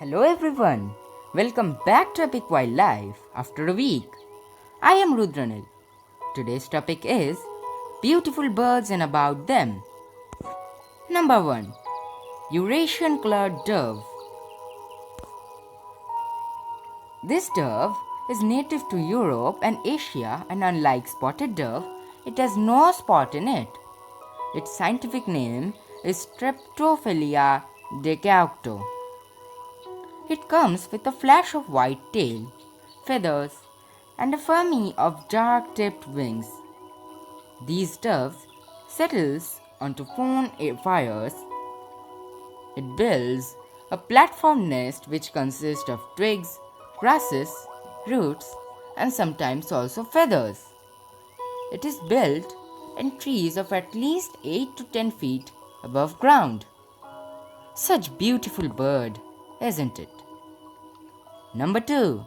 Hello everyone, welcome back to Epic Wildlife after a week. I am Rudranil. Today's topic is beautiful birds and about them. Number 1. Eurasian Colored Dove. This dove is native to Europe and Asia, and unlike spotted dove, it has no spot in it. Its scientific name is Streptophilia decaucto. It comes with a flash of white tail, feathers, and a fermi of dark-tipped wings. These doves settles onto fern fires. It builds a platform nest which consists of twigs, grasses, roots, and sometimes also feathers. It is built in trees of at least 8 to 10 feet above ground. Such beautiful bird, isn't it? Number 2.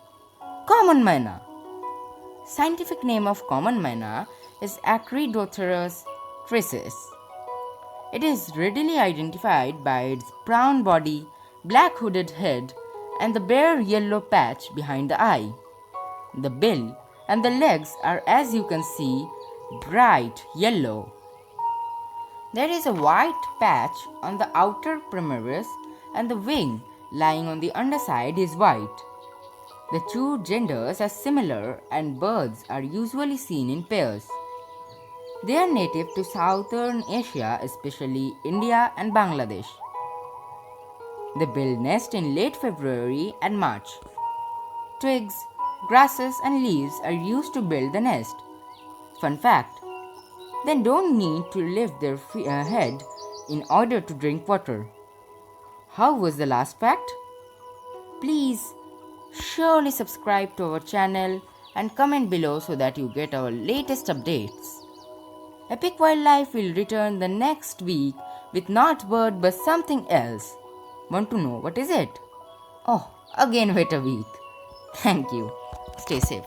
Common Myna. Scientific name of common Myna is Acridotherus tricis. It is readily identified by its brown body, black hooded head, and the bare yellow patch behind the eye. The bill and the legs are, as you can see, bright yellow. There is a white patch on the outer premoris, and the wing lying on the underside is white. The two genders are similar and birds are usually seen in pairs. They are native to southern Asia, especially India and Bangladesh. They build nest in late February and March. Twigs, grasses and leaves are used to build the nest. Fun fact, they don't need to lift their head in order to drink water. How was the last fact? Please surely subscribe to our channel and comment below so that you get our latest updates. Epic Wildlife will return the next week with not bird but something else. Want to know what is it? Oh, again wait a week. Thank you. Stay safe.